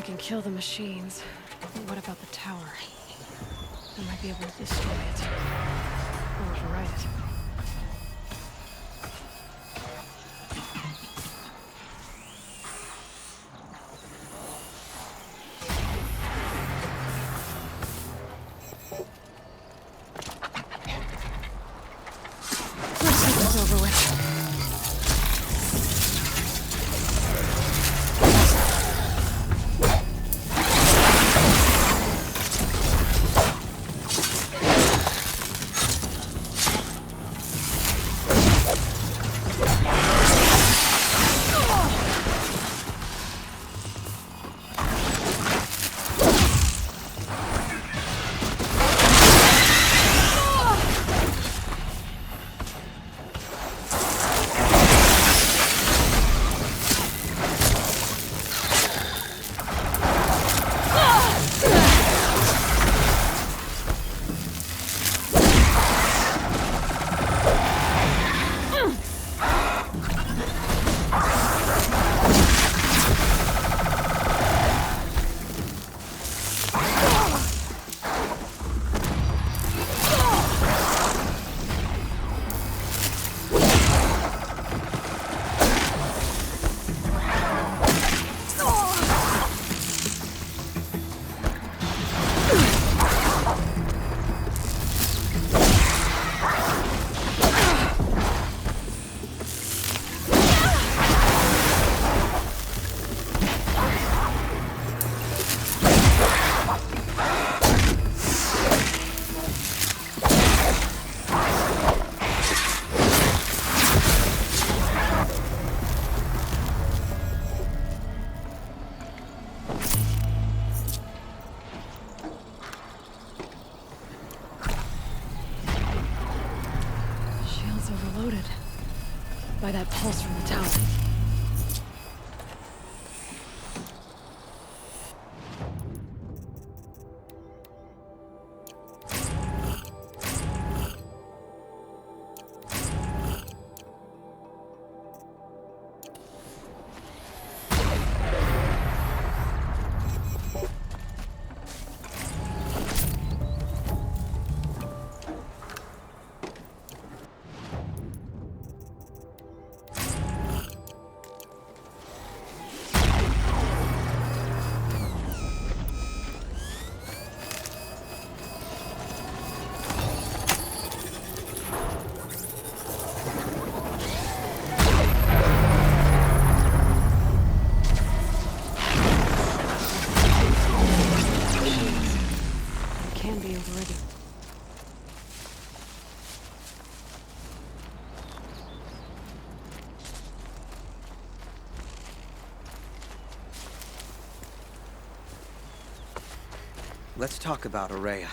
I can kill the machines. But what about the tower? I might be able to destroy it. Or override it. Let's get this over with. Overloaded by that pulse from the tower. Let's talk about Aurea.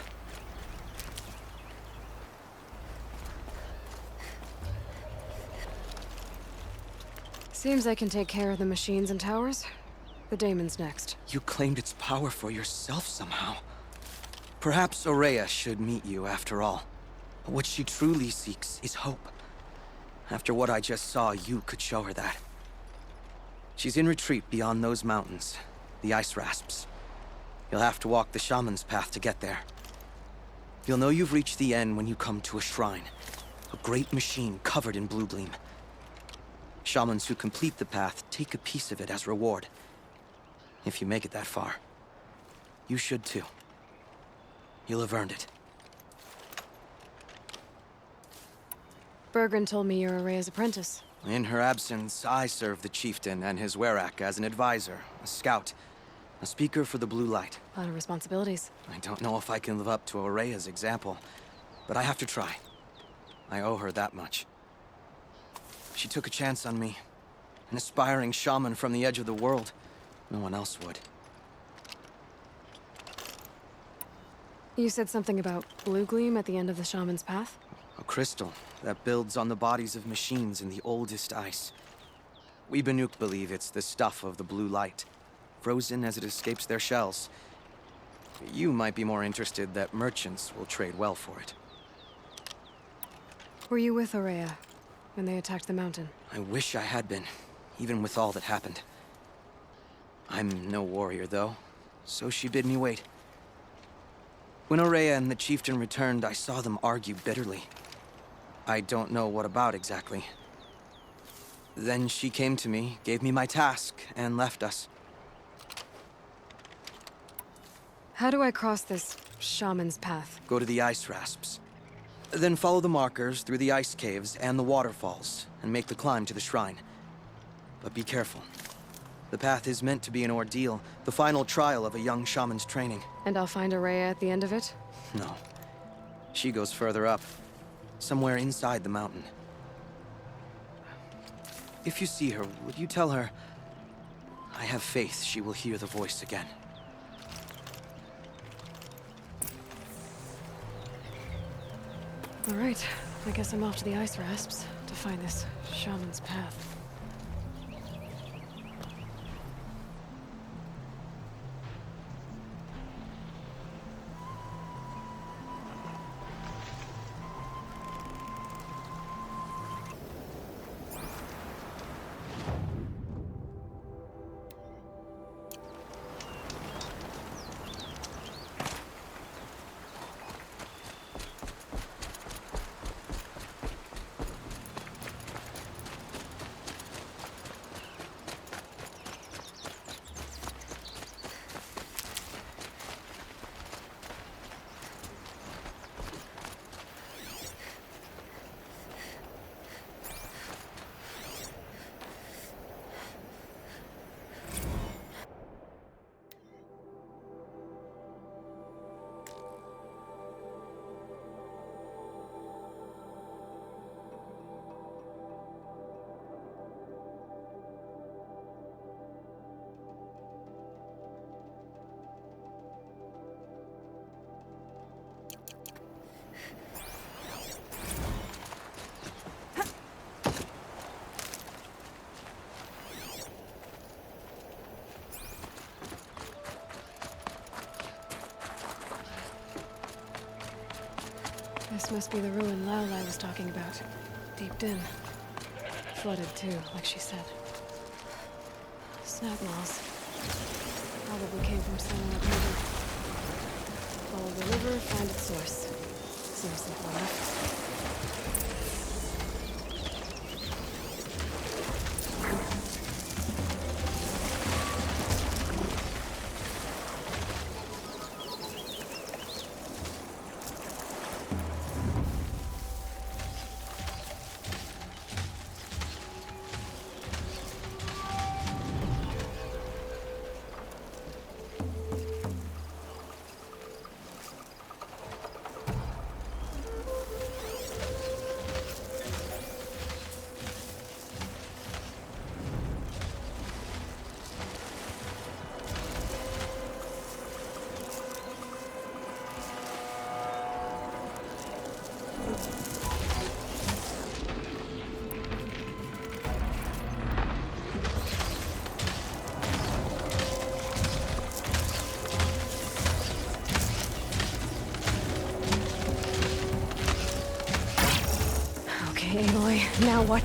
Seems I can take care of the machines and towers. The daemon's next. You claimed its power for yourself somehow. Perhaps Aurea should meet you after all. What she truly seeks is hope. After what I just saw, you could show her that. She's in retreat beyond those mountains, the ice rasps. You'll have to walk the shaman's path to get there. You'll know you've reached the end when you come to a shrine. A great machine covered in blue gleam. Shamans who complete the path take a piece of it as reward. If you make it that far. You should too. You'll have earned it. Bergren told me you're Aurea's apprentice. In her absence, I serve the chieftain and his werak as an advisor, a scout, a speaker for the blue light. A lot of responsibilities. I don't know if I can live up to Aurea's example, but I have to try. I owe her that much. She took a chance on me. An aspiring shaman from the edge of the world. No one else would. You said something about blue gleam at the end of the shaman's path? A crystal that builds on the bodies of machines in the oldest ice. We Banuk believe it's the stuff of the blue light, frozen as it escapes their shells. You might be more interested that merchants will trade well for it. Were you with Aurea when they attacked the mountain? I wish I had been, even with all that happened. I'm no warrior, though, so she bid me wait. When Aurea and the chieftain returned, I saw them argue bitterly. I don't know what about exactly. Then she came to me, gave me my task, and left us. How do I cross this shaman's path? Go to the ice rasps. Then follow the markers through the ice caves and the waterfalls, and make the climb to the shrine. But be careful. The path is meant to be an ordeal, the final trial of a young shaman's training. And I'll find Aurea at the end of it? No. She goes further up, somewhere inside the mountain. If you see her, would you tell her, I have faith she will hear the voice again. All right, I guess I'm off to the ice rasps to find this shaman's path. This must be the ruin Laulai was talking about. Deep in. Flooded too, like she said. Snap walls. Probably came from somewhere up river. Follow the river, find its source. Seems simple enough. Aloy, now what?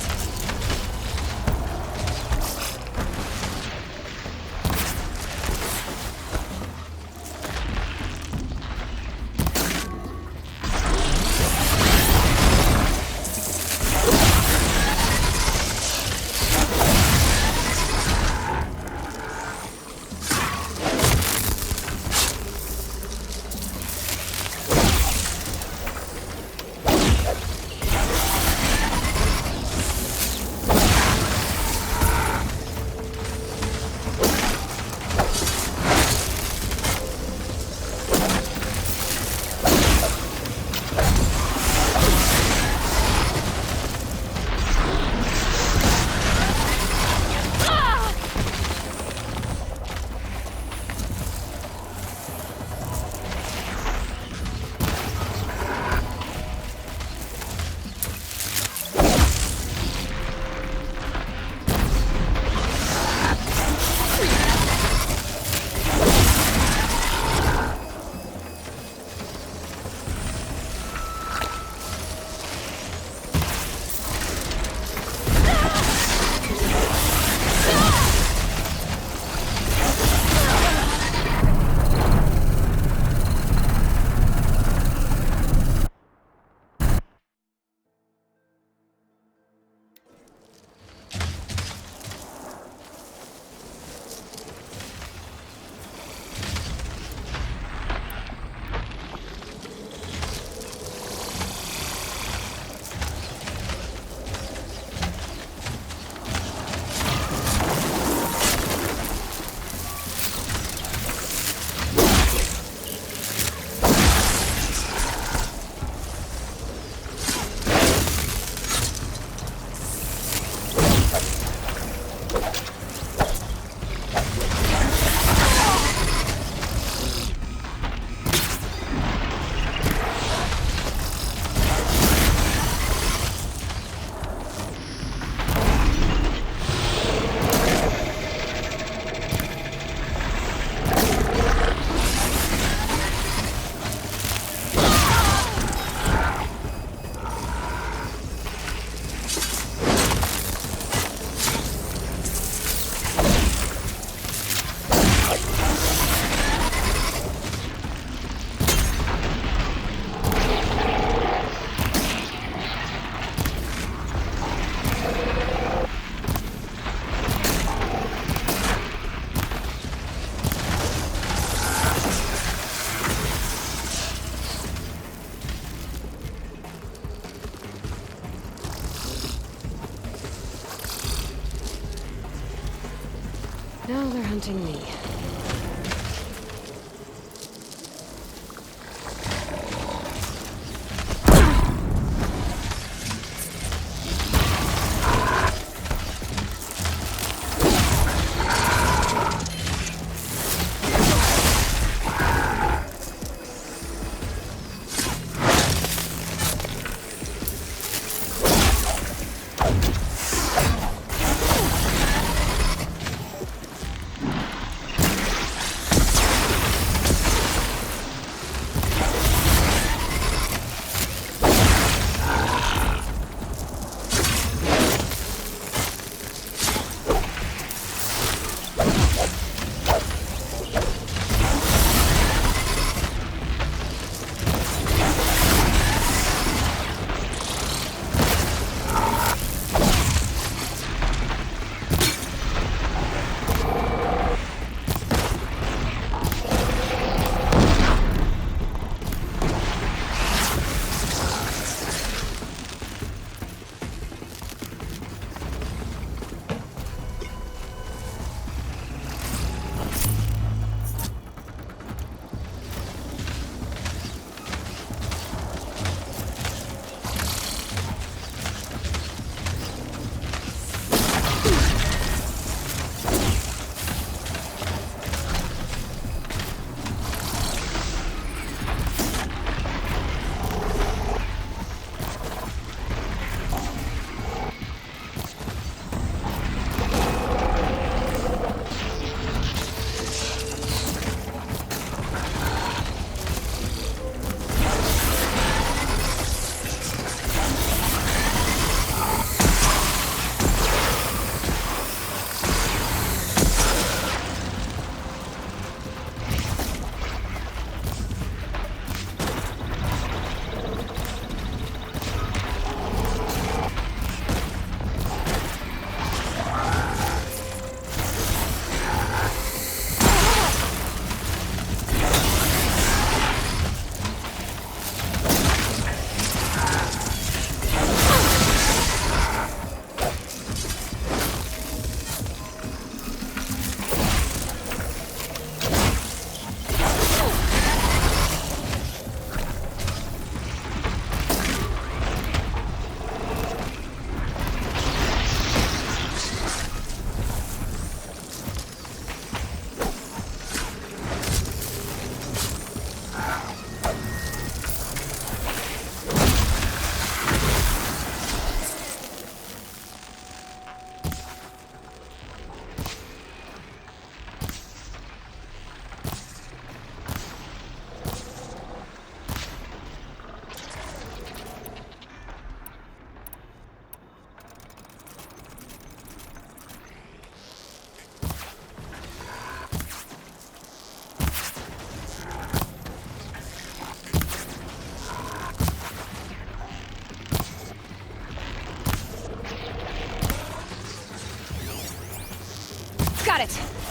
Now they're hunting me. Got it!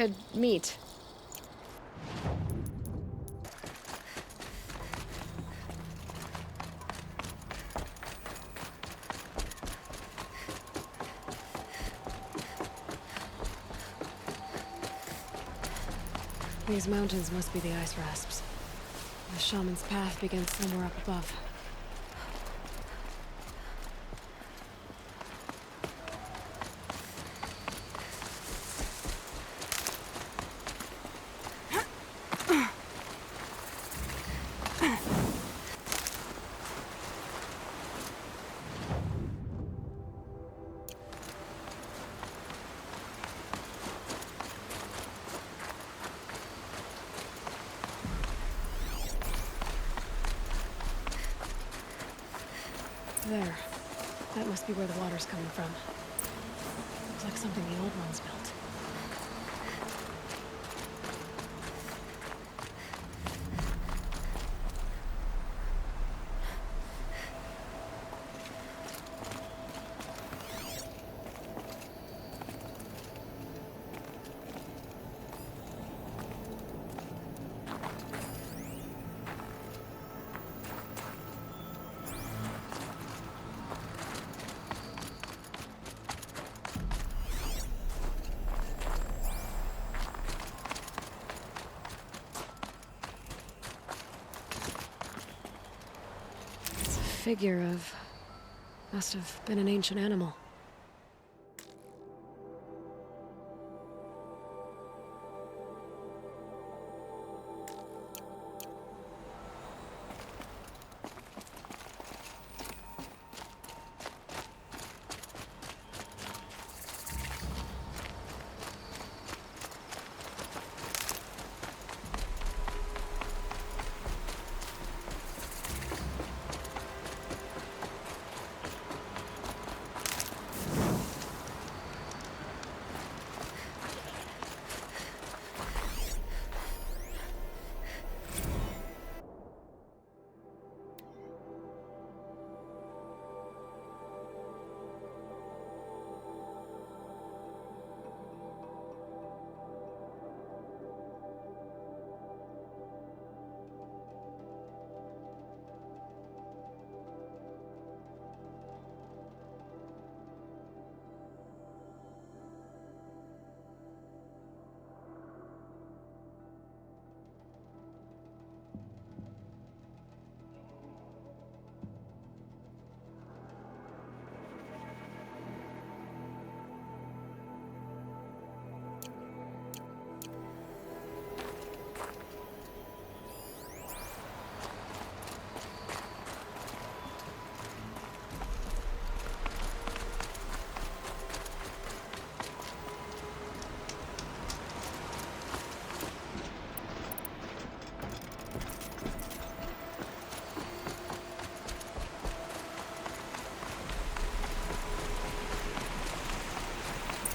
could meet. These mountains must be the ice rasps. The shaman's path begins somewhere up above. There. That must be where the water's coming from. Looks like something the old ones built. Figure of... must have been an ancient animal.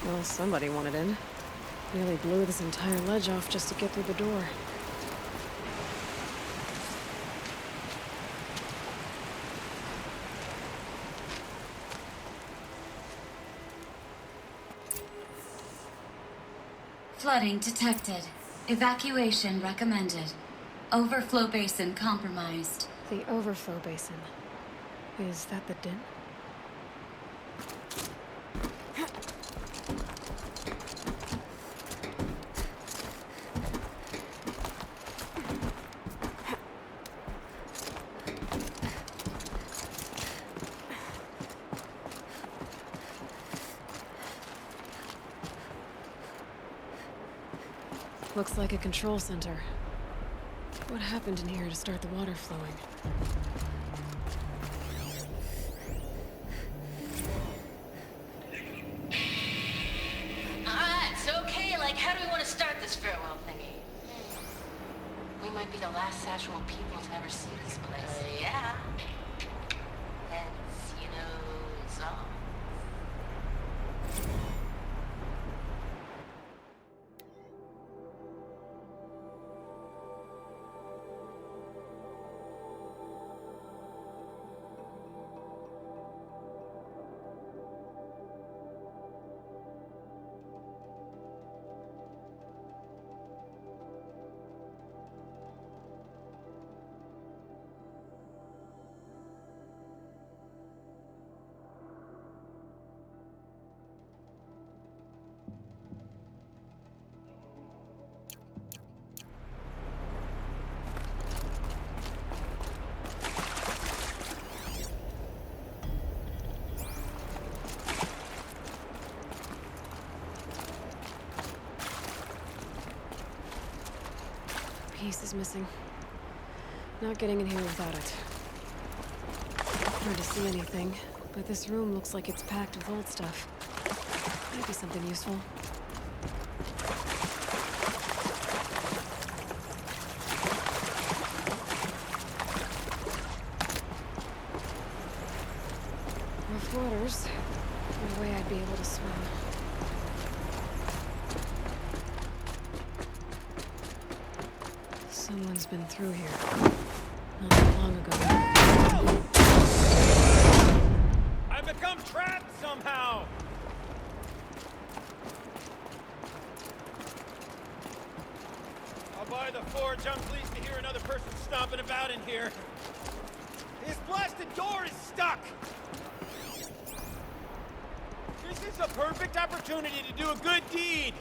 Well, somebody wanted in. Nearly blew this entire ledge off just to get through the door. Flooding detected. Evacuation recommended. Overflow basin compromised. The overflow basin. Is that the din? Looks like a control center. What happened in here to start the water flowing? It's okay. Like, how do we want to start this farewell thingy? We might be the last actual people to ever see this place. Yeah. Hence, so... piece is missing. Not getting in here without it. Hard to see anything, but this room looks like it's packed with old stuff. Might be something useful. Rough waters. No way I'd be able to swim. Someone's been through here. Not that long ago. I've become trapped somehow! I'll buy the forge. I'm pleased to hear another person stomping about in here. This blasted door is stuck! This is a perfect opportunity to do a good deed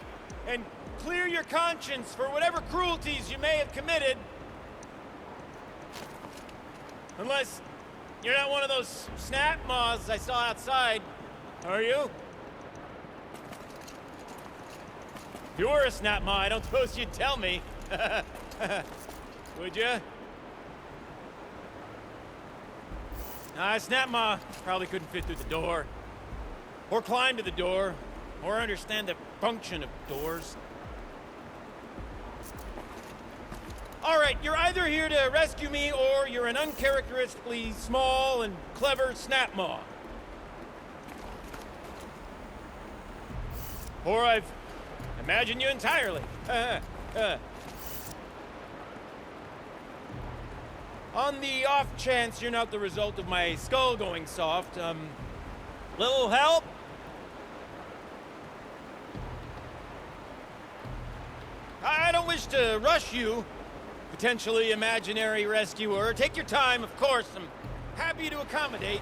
and clear your conscience for whatever cruelties you may have committed. Unless you're not one of those snap moths I saw outside, are you? If you were a snap moth, I don't suppose you'd tell me. Would you? Snap moth probably couldn't fit through the door. Or climb to the door. Or understand the function of doors. Alright, you're either here to rescue me, or you're an uncharacteristically small and clever snap maw. Or I've imagined you entirely. On the off chance you're not the result of my skull going soft, little help? I don't wish to rush you, potentially imaginary rescuer. Take your time, of course. I'm happy to accommodate.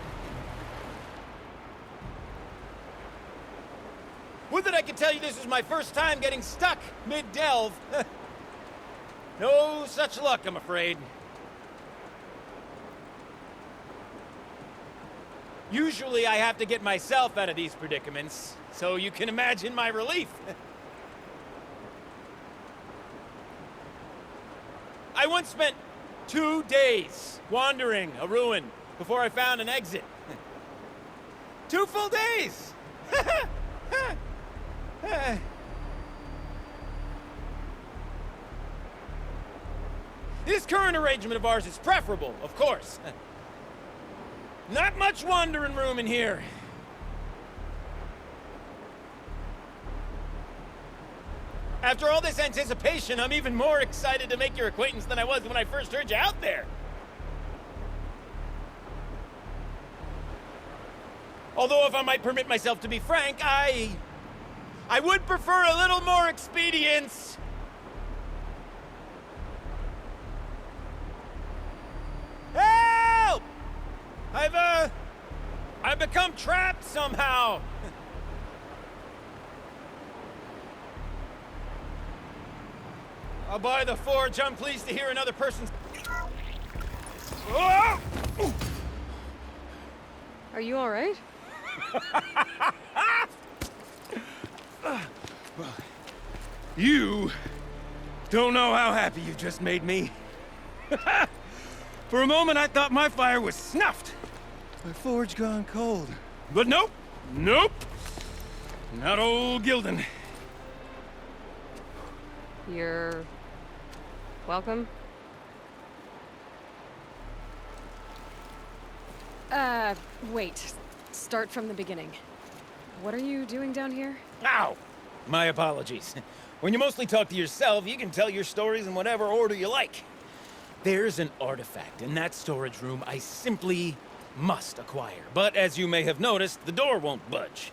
Would that I could tell you this is my first time getting stuck mid-delve. No such luck, I'm afraid. Usually I have to get myself out of these predicaments, so you can imagine my relief. I once spent 2 days wandering a ruin before I found an exit. 2 full days! This current arrangement of ours is preferable, of course. Not much wandering room in here. After all this anticipation, I'm even more excited to make your acquaintance than I was when I first heard you out there. Although, if I might permit myself to be frank, I would prefer a little more expedience. Help! I've become trapped somehow. I'll buy the forge. I'm pleased to hear another person's... Oh! Are you all right? Well, you don't know how happy you just made me. For a moment, I thought my fire was snuffed. My forge gone cold. But nope. Nope. Not old Gildun. You're... welcome? Wait. Start from the beginning. What are you doing down here? Ow! My apologies. When you mostly talk to yourself, you can tell your stories in whatever order you like. There's an artifact in that storage room I simply must acquire. But as you may have noticed, the door won't budge.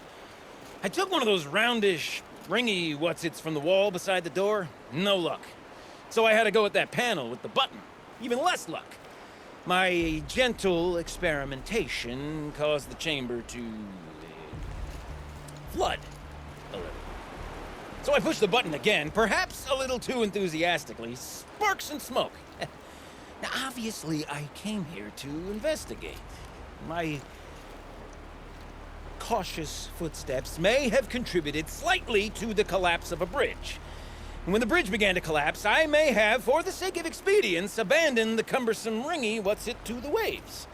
I took one of those roundish, ringy what's-its from the wall beside the door. No luck. So I had to go with that panel with the button. Even less luck. My gentle experimentation caused the chamber to... flood a little. So I pushed the button again, perhaps a little too enthusiastically. Sparks and smoke. Now, obviously, I came here to investigate. My cautious footsteps may have contributed slightly to the collapse of a bridge. And when the bridge began to collapse, I may have, for the sake of expedience, abandoned the cumbersome ringy what's-it to the waves.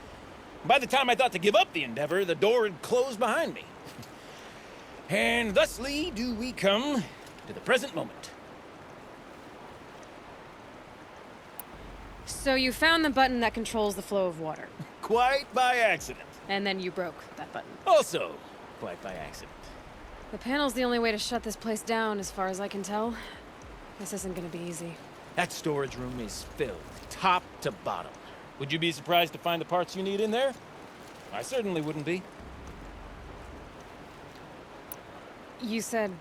By the time I thought to give up the endeavor, the door had closed behind me. And thusly do we come to the present moment. So you found the button that controls the flow of water. Quite by accident. And then you broke that button. Also, quite by accident. The panel's the only way to shut this place down, as far as I can tell. This isn't gonna be easy. That storage room is filled, top to bottom. Would you be surprised to find the parts you need in there? I certainly wouldn't be. You said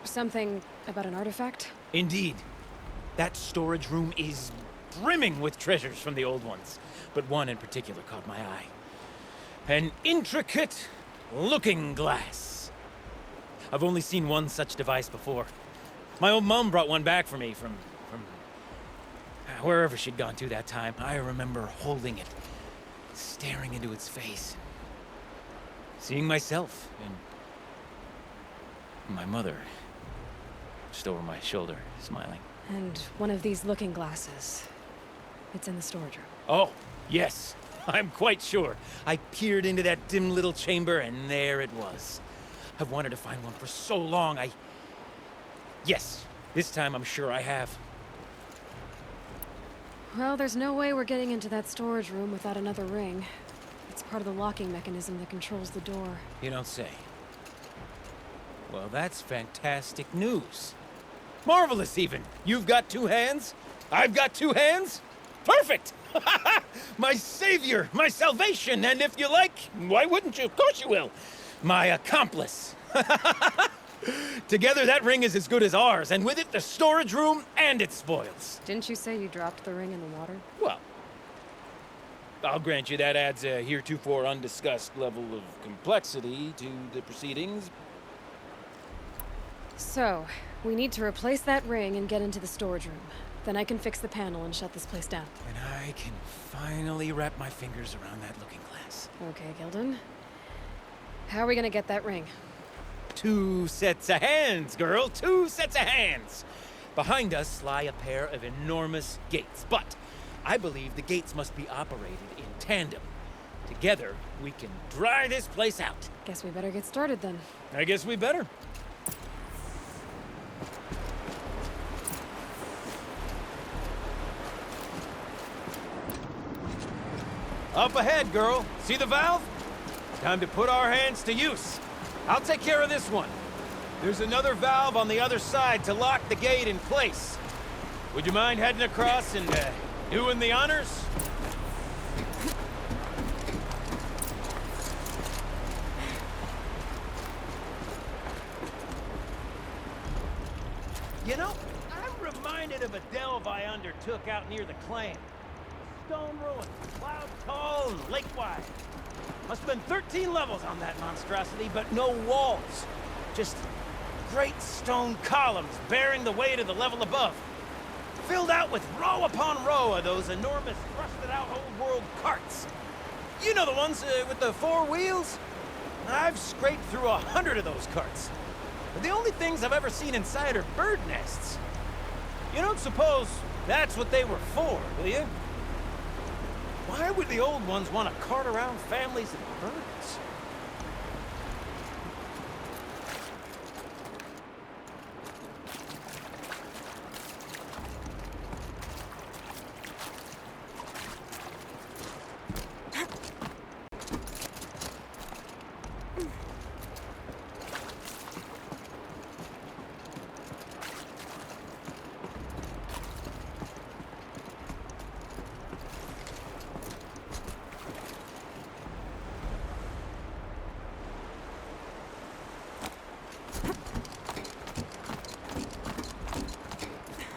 something about an artifact? Indeed. That storage room is brimming with treasures from the old ones, but one in particular caught my eye. An intricate looking glass. I've only seen one such device before. My old mum brought one back for me from wherever she'd gone to that time. I remember holding it, staring into its face, seeing myself and my mother just over my shoulder, smiling. And one of these looking glasses. It's in the storage room. Oh, yes. I'm quite sure. I peered into that dim little chamber, and there it was. I've wanted to find one for so long, Yes, this time I'm sure I have. Well, there's no way we're getting into that storage room without another ring. It's part of the locking mechanism that controls the door. You don't say. Well, that's fantastic news. Marvelous, even. You've got two hands. I've got two hands. Perfect! My savior, my salvation, and if you like, why wouldn't you? Of course you will. My accomplice. Together, that ring is as good as ours, and with it, the storage room and its spoils. Didn't you say you dropped the ring in the water? Well, I'll grant you that adds a heretofore undiscussed level of complexity to the proceedings. So, we need to replace that ring and get into the storage room. Then I can fix the panel and shut this place down. And I can finally wrap my fingers around that looking glass. Okay, Gildun. How are we gonna get that ring? 2 sets of hands, girl. 2 sets of hands. Behind us lie a pair of enormous gates, but I believe the gates must be operated in tandem. Together, we can dry this place out. Guess we better get started then. I guess we better. Up ahead, girl. See the valve? Time to put our hands to use. I'll take care of this one. There's another valve on the other side to lock the gate in place. Would you mind heading across and doing the honors? You know, I'm reminded of a delve I undertook out near the clan. Stone ruins, cloud tall and lake wide. Must have been 13 levels on that monstrosity, but no walls. Just great stone columns bearing the weight of the level above. Filled out with row upon row of those enormous rusted out old world carts. You know the ones with the 4 wheels? I've scraped through 100 of those carts. But the only things I've ever seen inside are bird nests. You don't suppose that's what they were for, will you? Why would the old ones want to cart around families of birds?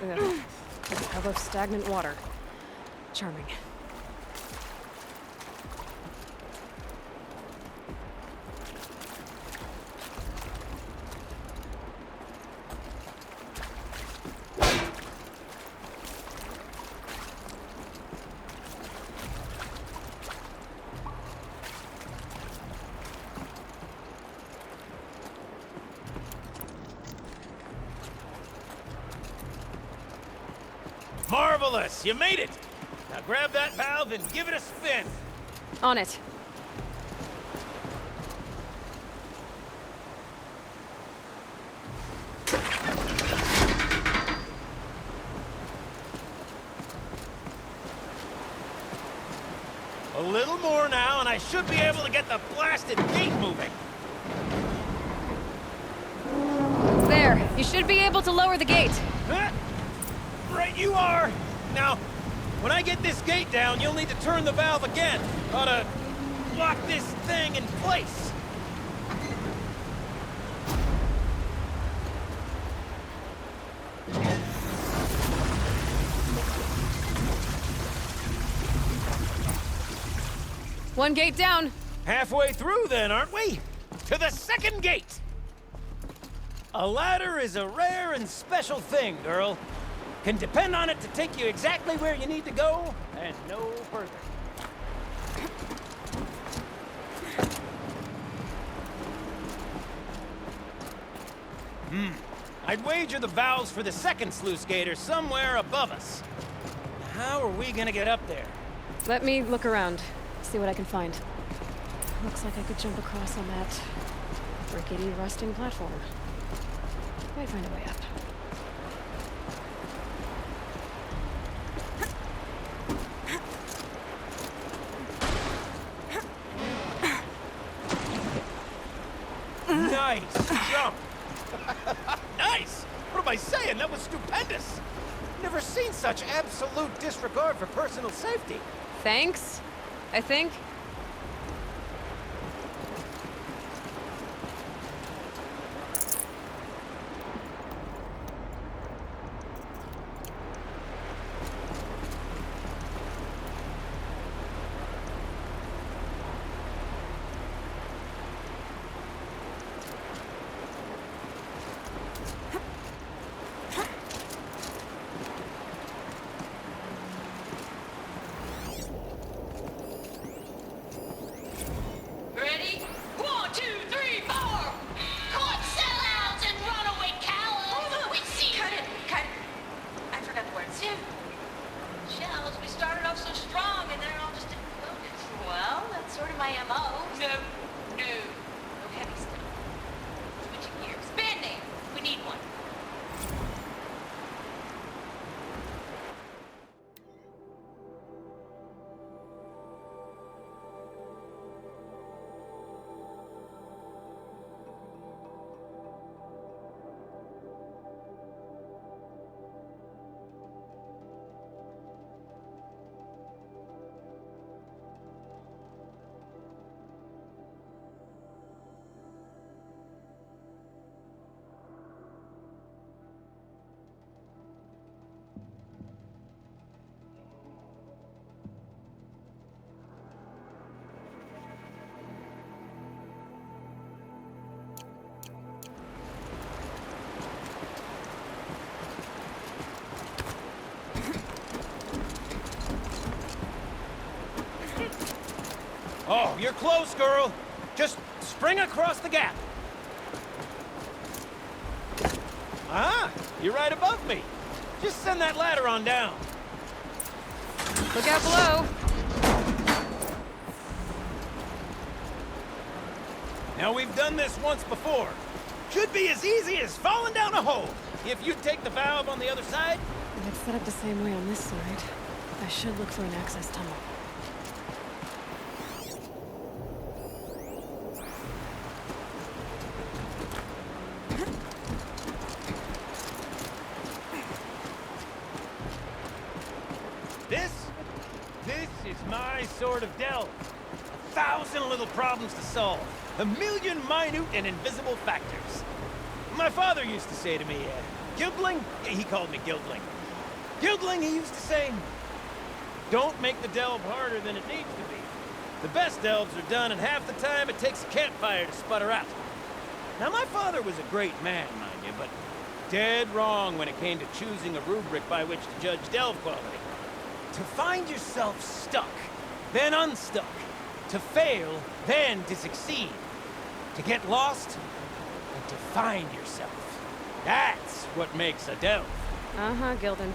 Ugh. A tub of stagnant water. Charming. Marvelous! You made it! Now grab that valve and give it a spin. On it. A little more now, and I should be able to get the blasted gate moving. There. You should be able to lower the gate. Huh? Right you are! Now, when I get this gate down, you'll need to turn the valve again. Ought to lock this thing in place. One gate down. Halfway through then, aren't we? To the second gate! A ladder is a rare and special thing, girl. Can depend on it to take you exactly where you need to go, and no further. I'd wager the valves for the second sluice gate are somewhere above us. How are we gonna get up there? Let me look around. See what I can find. Looks like I could jump across on that rickety rusting platform. Might find a way up. Nice jump! Nice! What am I saying? That was stupendous! Never seen such absolute disregard for personal safety. Thanks, I think. Ready? 1, 2, 3, 4! Caught sellouts and runaway cowards! We see you! Cut it! I forgot the words. Shells, we started off so strong and then it all just didn't focus. Well, that's sort of my MO. No heavy stuff. Switching gears. Band name. We need one. Oh, you're close, girl. Just spring across the gap. Ah, you're right above me. Just send that ladder on down. Look out below. Now, we've done this once before. Should be as easy as falling down a hole. If you take the valve on the other side. If it's set up the same way on this side, I should look for an access tunnel. This is my sort of delve. 1,000 little problems to solve. 1,000,000 minute and invisible factors. My father used to say to me, Gildling? He called me Gildling. Gildling, he used to say, don't make the delve harder than it needs to be. The best delves are done in half the time it takes a campfire to sputter out. Now, my father was a great man, mind you, but dead wrong when it came to choosing a rubric by which to judge delve quality. To find yourself stuck, then unstuck. To fail, then to succeed. To get lost, and to find yourself. That's what makes a delve. Uh-huh, Gildun.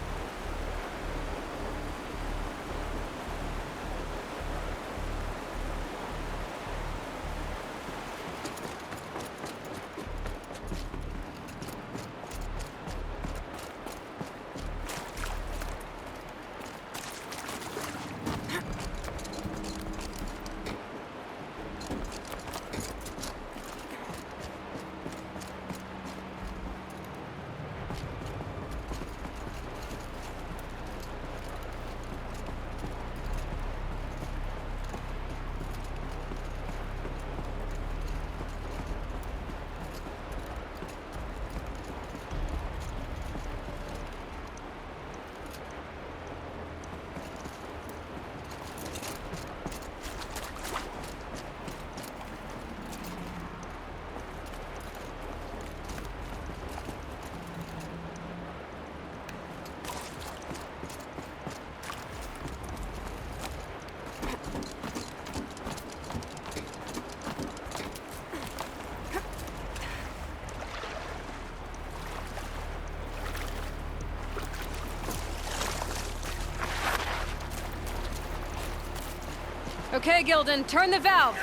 Okay, Gildun, turn the valve.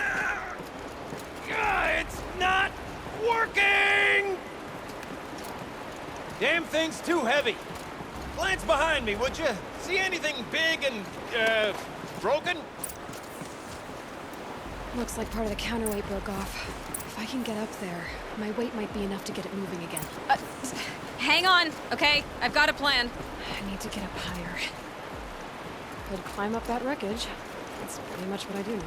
It's not working! Damn thing's too heavy. Glance behind me, would you? See anything big and, broken? Looks like part of the counterweight broke off. If I can get up there, my weight might be enough to get it moving again. Hang on, okay? I've got a plan. I need to get up higher. Could climb up that wreckage. That's pretty much what I do now.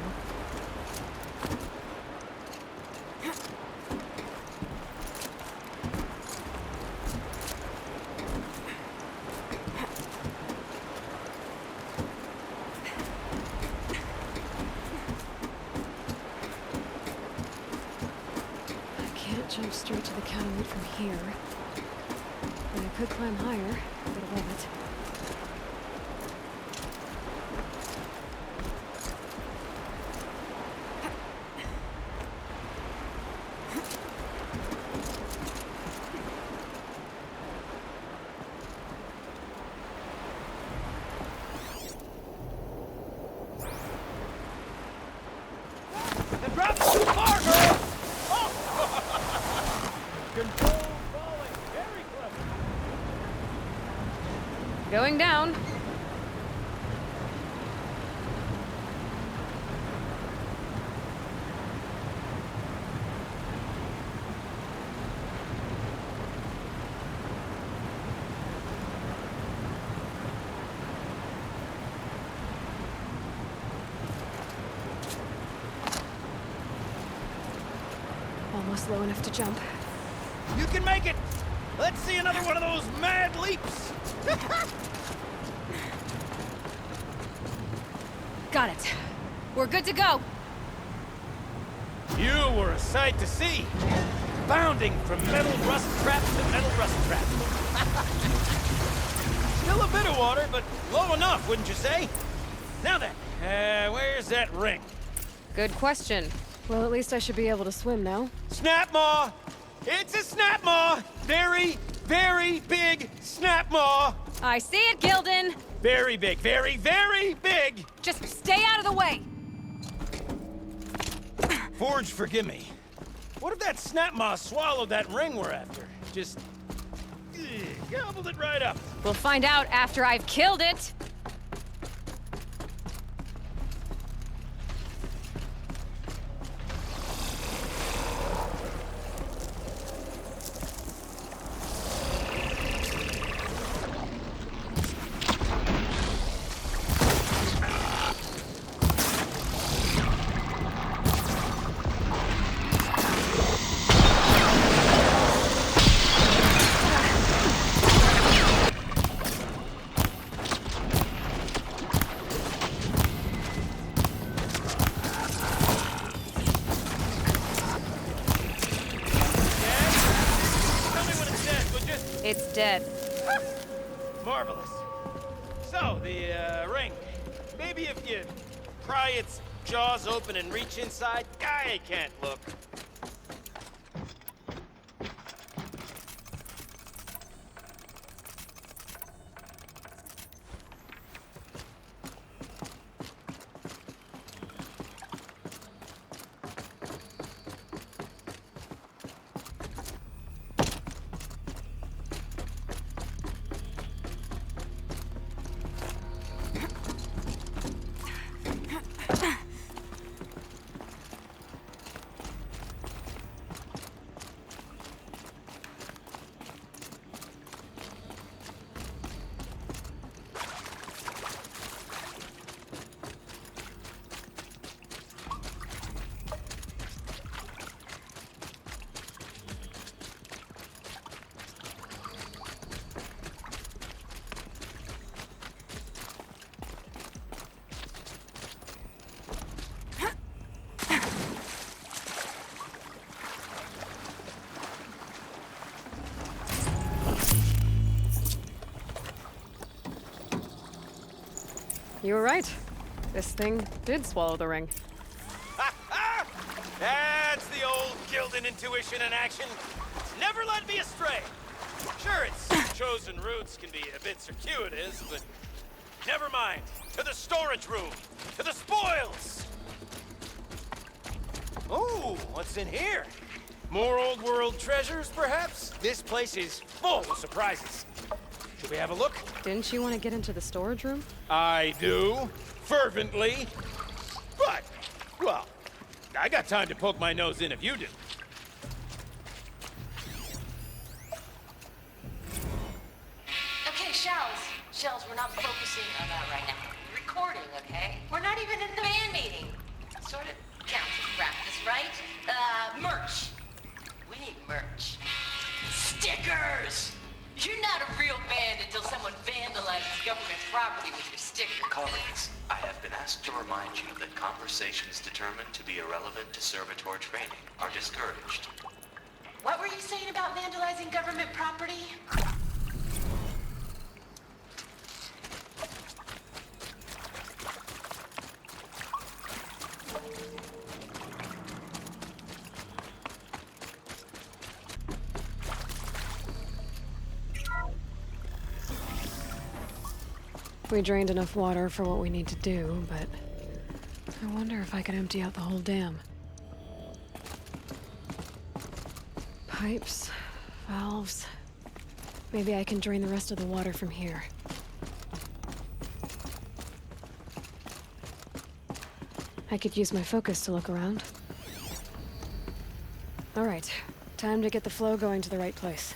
Jump straight to the counterweight from here. But I could climb higher, get above it. The drop's too far, girl! Control falling, very clever. Going down. Almost low enough to jump. You can make it! Let's see another one of those mad leaps! Got it. We're good to go. You were a sight to see. Bounding from metal rust trap to metal rust trap. Still a bit of water, but low enough, wouldn't you say? Now then, where's that ring? Good question. Well, at least I should be able to swim now. Snap maw! It's a snap maw! Very, very big snap maw! I see it, Gildun. Very big, very, very big! Just stay out of the way. Forge, forgive me. What if that snap maw swallowed that ring we're after? Just... gobbled it right up. We'll find out after I've killed it. It's dead. Marvelous. So, the, ring. Maybe if you pry its jaws open and reach inside, I can't look. You were right. This thing did swallow the ring. That's the old Gildun intuition in action. It's never led me astray. Sure, its chosen routes can be a bit circuitous, but never mind. To the storage room! To the spoils! What's in here? More old world treasures, perhaps? This place is full of surprises. Should we have a look? Didn't you want to get into the storage room? I do, fervently. But, well, I got time to poke my nose in if you do. Okay, Shells. Shells, we're not focusing on that right now. We're recording, okay? We're not even in the band meeting. That sort of counts as practice, right? Merch. We need merch. Stickers! You're not a real band until someone vandalizes government property with your sticker. Colleagues, I have been asked to remind you that conversations determined to be irrelevant to servitor training are discouraged. What were you saying about vandalizing government property? We drained enough water for what we need to do, but I wonder if I could empty out the whole dam. Pipes, valves. Maybe I can drain the rest of the water from here. I could use my focus to look around. All right, time to get the flow going to the right place.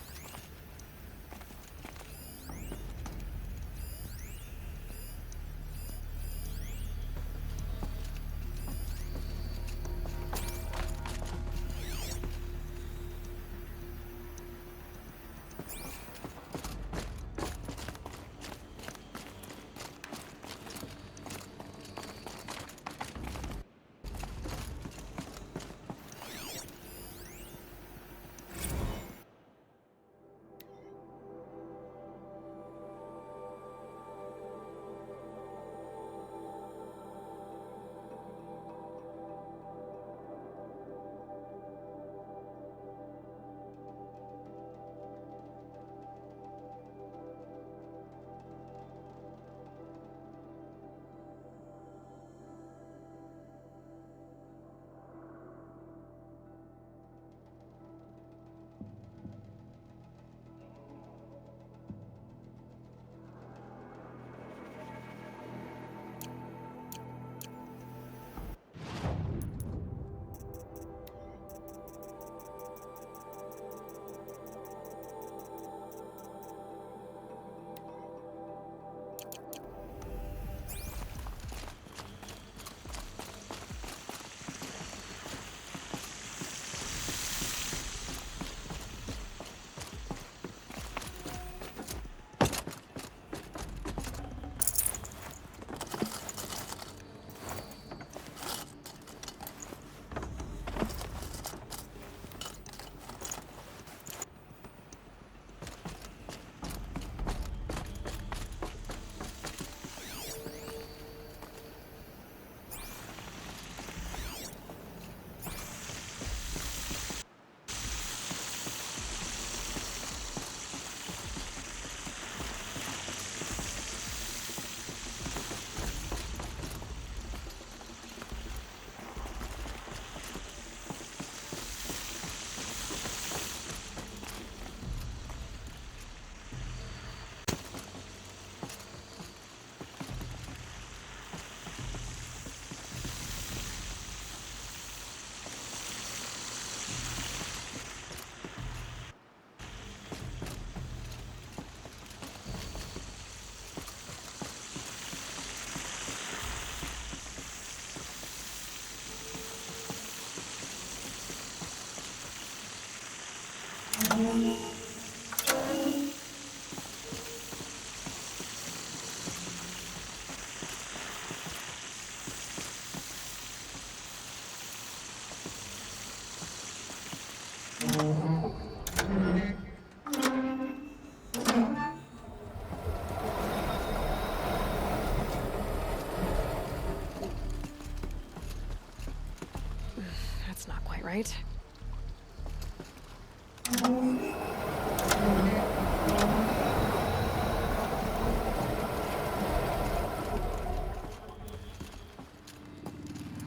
That's not quite right.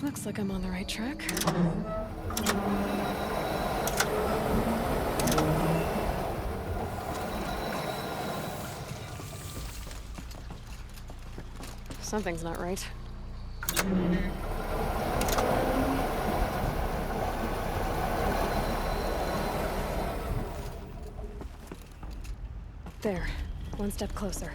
Looks like I'm on the right track. Something's not right. There. One step closer.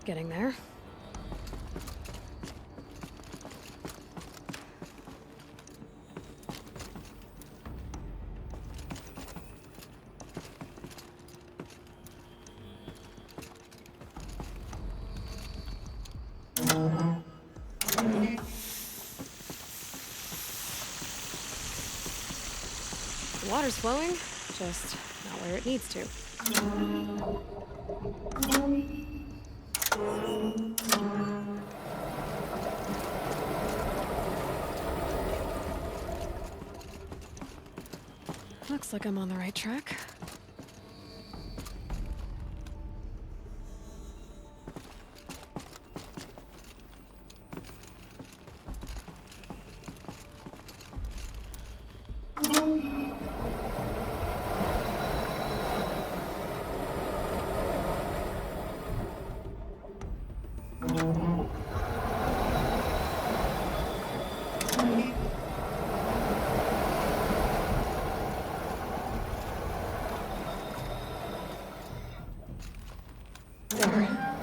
Getting there. The water's flowing, just not where it needs to. Looks like I'm on the right track.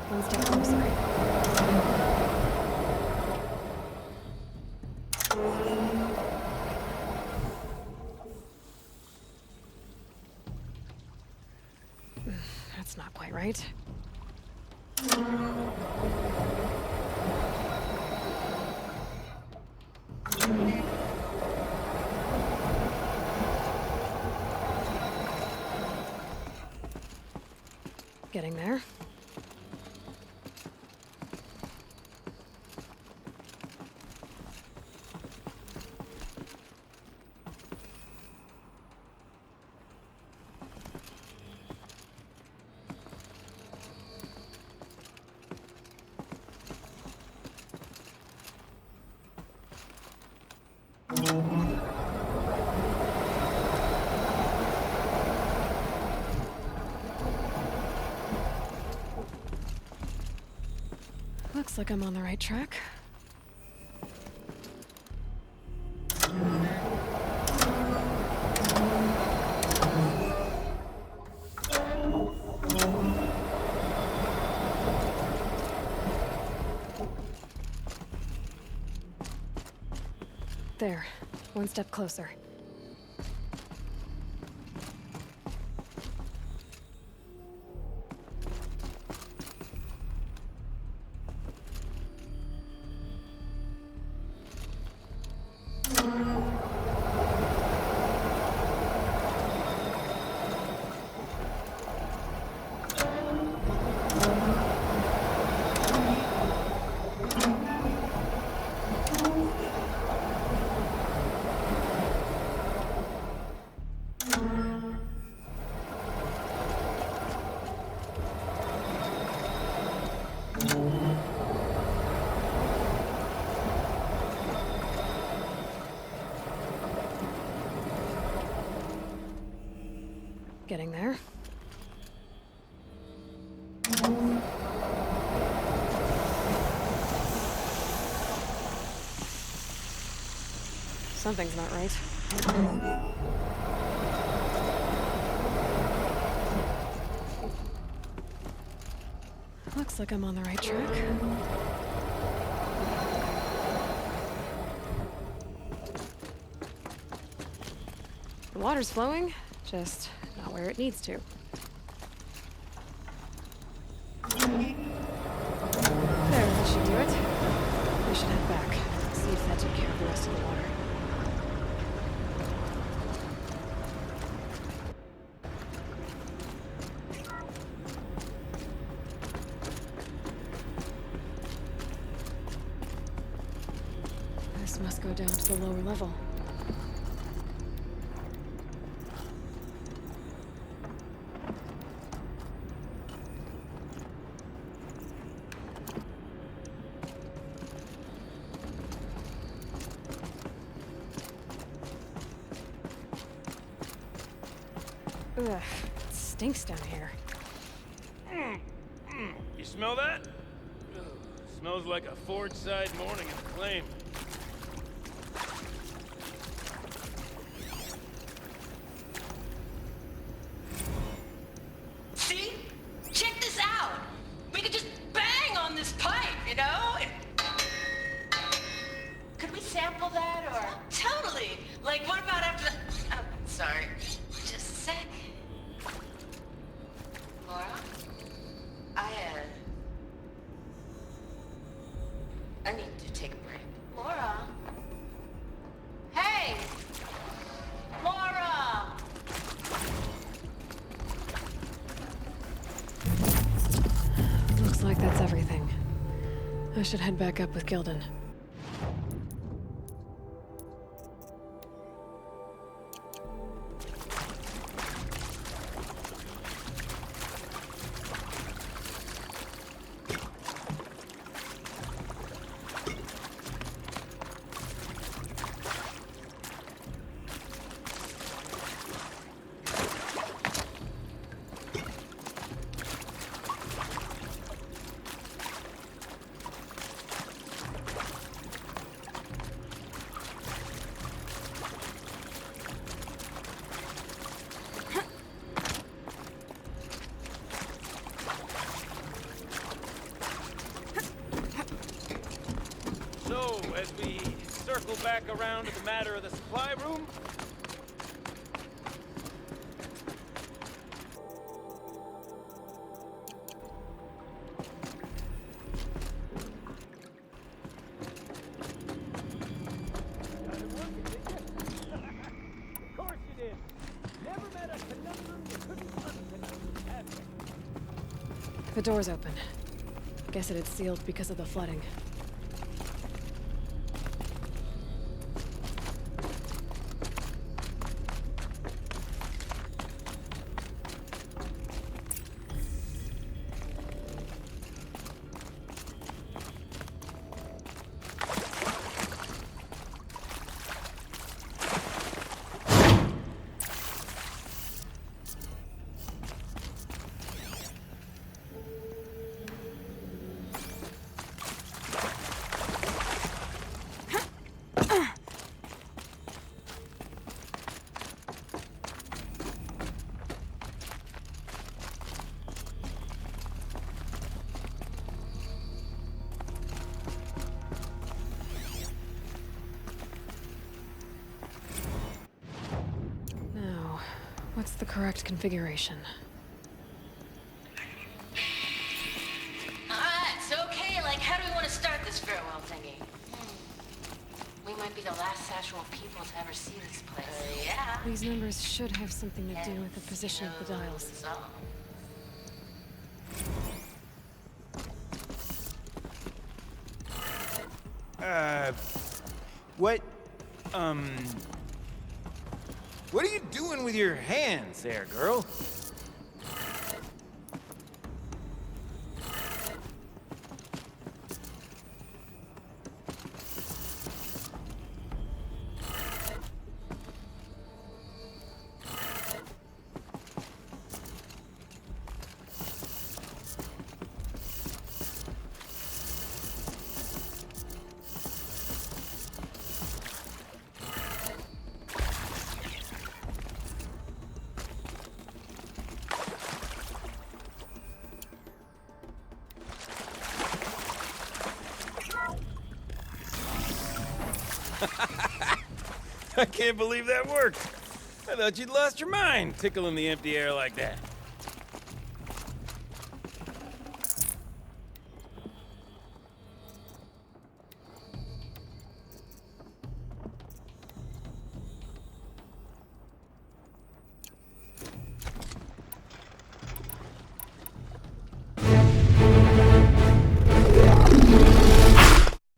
One step closer. That's not quite right. Getting there. Looks like I'm on the right track. There. One step closer. Getting there. Something's not right. Looks like I'm on the right track. The water's flowing, just not where it needs to. There, that should do it. We should head back, see if that took care of the rest of the water. stairs must go down to the lower level. Ugh, it stinks down here. You smell that? Ugh, smells like a Ford-side morning in flame. See? Check this out! We could just bang on this pipe, you know? Could we sample that, or? Totally! Like, what about after the... Oh, sorry. Just a sec. Laura? I need to take a break. Laura? Hey! Laura! Looks like that's everything. I should head back up with Gildun. So, as we circle back around to the matter of the supply room... Of course you did. Never met a conundrum you couldn't unconundrum, have you? The door's open. Guess it had sealed because of the flooding. What's the correct configuration? It's okay. Like, how do we want to start this farewell thingy? We might be the last actual people to ever see this place. Yeah. These numbers should have something to do with the position of the dials. What are you doing with your hands there, girl? I can't believe that worked. I thought you'd lost your mind, tickling the empty air like that.